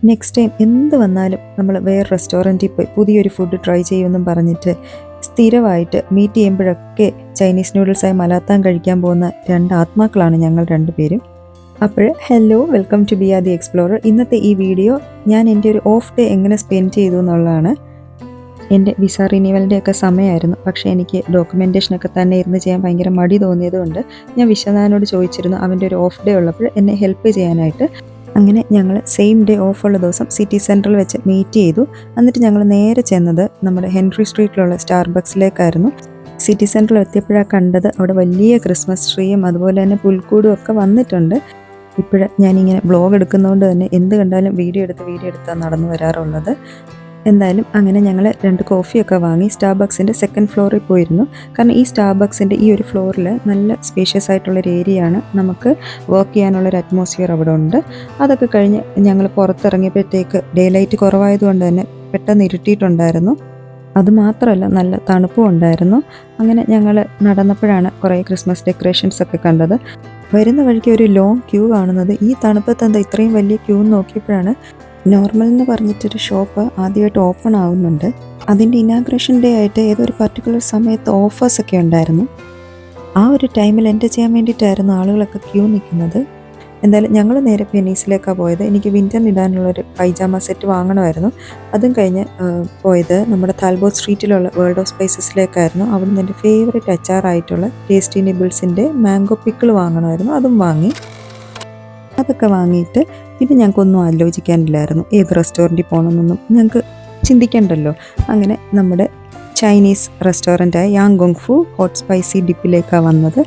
Next time എന്ത് വന്നാലും നമ്മൾ വേറെ റെസ്റ്റോറൻറ്റിൽ പോയി പുതിയൊരു ഫുഡ് ട്രൈ ചെയ്യുമെന്നും പറഞ്ഞിട്ട് സ്ഥിരമായിട്ട് മീറ്റ് ചെയ്യുമ്പോഴൊക്കെ ചൈനീസ് നൂഡിൽസായി മലാത്താൻ കഴിക്കാൻ പോകുന്ന രണ്ട് ആത്മാക്കളാണ് ഞങ്ങൾ രണ്ടുപേരും. അപ്പോൾ hello, welcome to B R the explorer. ഇന്നത്തെ ഈ വീഡിയോ ഞാൻ എൻ്റെ ഒരു ഓഫ് ഡേ എങ്ങനെ സ്പെൻഡ് ചെയ്തു എന്നുള്ളതാണ്. എൻ്റെ വിസ റിന്യൂവലിൻ്റെ ഒക്കെ സമയമായിരുന്നു. പക്ഷേ എനിക്ക് ഡോക്യുമെൻറ്റേഷനൊക്കെ തന്നെ ഇരുന്ന് ചെയ്യാൻ ഭയങ്കര മടി തോന്നിയതുകൊണ്ട് ഞാൻ വിശ്വനാഥനോട് ചോദിച്ചിരുന്നു അവൻ്റെ ഒരു ഓഫ് ഡേ ഉള്ളപ്പോൾ എന്നെ ഹെൽപ്പ് ചെയ്യാനായിട്ട്. അങ്ങനെ ഞങ്ങൾ സെയിം ഡേ ഓഫുള്ള ദിവസം സിറ്റി സെൻറ്ററിൽ വെച്ച് മീറ്റ് ചെയ്തു. എന്നിട്ട് ഞങ്ങൾ നേരെ ചെന്നത് നമ്മുടെ ഹെൻറി സ്ട്രീറ്റിലുള്ള സ്റ്റാർബക്സിലേക്കായിരുന്നു. സിറ്റി സെൻറ്ററിൽ എത്തിയപ്പോഴാണ് കണ്ടത് അവിടെ വലിയ ക്രിസ്മസ് ട്രീയും അതുപോലെ തന്നെ പുൽക്കൂടും ഒക്കെ വന്നിട്ടുണ്ട്. ഇപ്പോഴും ഞാനിങ്ങനെ വ്ളോഗ് എടുക്കുന്നതുകൊണ്ട് തന്നെ എന്ത് കണ്ടാലും വീഡിയോ എടുത്താണ് നടന്നു വരാറുള്ളത്. എന്തായാലും അങ്ങനെ ഞങ്ങൾ 2 കോഫിയൊക്കെ വാങ്ങി സ്റ്റാർബക്സിൻ്റെ സെക്കൻഡ് ഫ്ലോറിൽ പോയിരുന്നു. കാരണം ഈ സ്റ്റാർബക്സിൻ്റെ ഈ ഒരു ഫ്ലോറിൽ നല്ല സ്പേഷ്യസ് ആയിട്ടുള്ളൊരു ഏരിയയാണ്. നമുക്ക് വർക്ക് ചെയ്യാനുള്ളൊരു അറ്റ്മോസ്ഫിയർ അവിടെ ഉണ്ട്. അതൊക്കെ കഴിഞ്ഞ് ഞങ്ങൾ പുറത്തിറങ്ങിയപ്പോഴത്തേക്ക് ഡേ ലൈറ്റ് കുറവായതുകൊണ്ട് തന്നെ പെട്ടെന്ന് ഇരുട്ടിയിട്ടുണ്ടായിരുന്നു. അതുമാത്രമല്ല നല്ല തണുപ്പും ഉണ്ടായിരുന്നു. അങ്ങനെ ഞങ്ങൾ നടന്നപ്പോഴാണ് കുറേ ക്രിസ്മസ് ഡെക്കറേഷൻസ് ഒക്കെ കണ്ടത്. വരുന്ന വഴിക്ക് ഒരു ലോങ് ക്യൂ കാണുന്നത്. ഈ തണുപ്പത്ത് എന്താ ഇത്രയും വലിയ ക്യൂ നോക്കിയപ്പോഴാണ് നോർമൽ എന്ന് പറഞ്ഞിട്ടൊരു ഷോപ്പ് ആദ്യമായിട്ട് ഓപ്പൺ ആവുന്നുണ്ട്. അതിൻ്റെ ഇനാഗ്രേഷൻ ഡേ ആയിട്ട് ഏതൊരു പർട്ടിക്കുലർ സമയത്ത് ഓഫേഴ്സൊക്കെ ഉണ്ടായിരുന്നു. ആ ഒരു ടൈമിൽ എൻ്റർ ചെയ്യാൻ വേണ്ടിയിട്ടായിരുന്നു ആളുകളൊക്കെ ക്യൂ നിൽക്കുന്നത്. എന്തായാലും ഞങ്ങൾ നേരെ പെനീസിലേക്കാണ് പോയത്. എനിക്ക് വിൻ്ററിന് ഇടാനുള്ളൊരു പൈജാമ സെറ്റ് വാങ്ങണമായിരുന്നു. അതും കഴിഞ്ഞ് പോയത് നമ്മുടെ താൽബോട്ട് സ്ട്രീറ്റിലുള്ള വേൾഡ് ഓഫ് സ്പൈസസിലേക്കായിരുന്നു. അവിടുന്ന് എൻ്റെ ഫേവറേറ്റ് അച്ചാറായിട്ടുള്ള ടേസ്റ്റി നിബിൾസിൻ്റെ മാംഗോ പിക്കിൾ വാങ്ങണമായിരുന്നു. അതും വാങ്ങി. അതൊക്കെ വാങ്ങിയിട്ട് പിന്നെ ഞങ്ങൾക്കൊന്നും ആലോചിക്കാനില്ലായിരുന്നു ഏത് റെസ്റ്റോറൻറ്റിൽ പോകണമെന്നൊന്നും ഞങ്ങൾക്ക് ചിന്തിക്കണ്ടല്ലോ. അങ്ങനെ നമ്മുടെ ചൈനീസ് റെസ്റ്റോറൻറ്റായ യാങ്ഗോങ് ഫു ഹോട്ട് സ്പൈസി ഡിപ്പിലേക്കാണ് വന്നത്.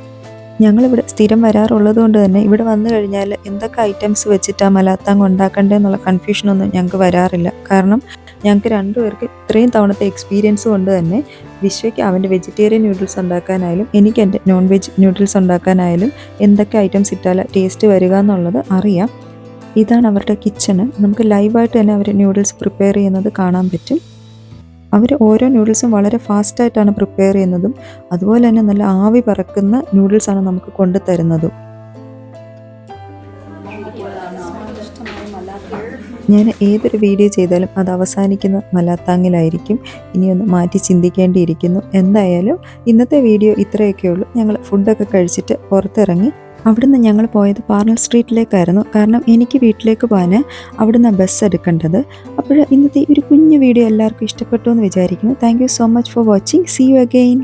ഞങ്ങളിവിടെ സ്ഥിരം വരാറുള്ളത് കൊണ്ട് തന്നെ ഇവിടെ വന്നു കഴിഞ്ഞാൽ എന്തൊക്കെ ഐറ്റംസ് വെച്ചിട്ടാണ് മലാത്താങ് ഉണ്ടാക്കേണ്ടതെന്നുള്ള കൺഫ്യൂഷനൊന്നും ഞങ്ങൾക്ക് വരാറില്ല. കാരണം ഞങ്ങൾക്ക് രണ്ടുപേർക്ക് ഇത്രയും തവണത്തെ എക്സ്പീരിയൻസ് കൊണ്ട് തന്നെ വിശ്വയ്ക്ക് അവൻ്റെ വെജിറ്റേറിയൻ ന്യൂഡിൽസ് ഉണ്ടാക്കാനായാലും എനിക്ക് എൻ്റെ നോൺ വെജ് ന്യൂഡിൽസ് ഉണ്ടാക്കാനായാലും എന്തൊക്കെ ഐറ്റംസ് ഇട്ടാൽ ടേസ്റ്റ് വരിക എന്നുള്ളത് അറിയാം. ഇതാണ് അവരുടെ കിച്ചണ്. നമുക്ക് ലൈവായിട്ട് തന്നെ അവർ ന്യൂഡിൽസ് പ്രിപ്പയർ ചെയ്യുന്നത് കാണാൻ പറ്റും. അവർ ഓരോ ന്യൂഡിൽസും വളരെ ഫാസ്റ്റായിട്ടാണ് പ്രിപ്പയർ ചെയ്യുന്നതും അതുപോലെ തന്നെ നല്ല ആവി പറക്കുന്ന ന്യൂഡിൽസാണ് നമുക്ക് കൊണ്ടുതരുന്നതും. ഞാൻ ഏതൊരു വീഡിയോ ചെയ്താലും അത് അവസാനിക്കുന്ന മലാത്താങ്ങിലായിരിക്കും. ഇനിയൊന്ന് മാറ്റി ചിന്തിക്കേണ്ടിയിരിക്കുന്നു. എന്തായാലും ഇന്നത്തെ വീഡിയോ ഇത്രയൊക്കെ ഉള്ളൂ. ഞങ്ങൾ ഫുഡൊക്കെ കഴിച്ചിട്ട് പുറത്തിറങ്ങി. അവിടുന്ന് ഞങ്ങൾ പോയത് പാർണൽ സ്ട്രീറ്റിലേക്കായിരുന്നു. കാരണം എനിക്ക് വീട്ടിലേക്ക് പോകാൻ അവിടുന്ന് ബസ് എടുക്കേണ്ടത്. അപ്പോൾ ഇന്നത്തെ ഒരു കുഞ്ഞു വീഡിയോ എല്ലാവർക്കും ഇഷ്ടപ്പെട്ടു എന്ന് വിചാരിക്കുന്നു. Thank you so much for watching. See you again.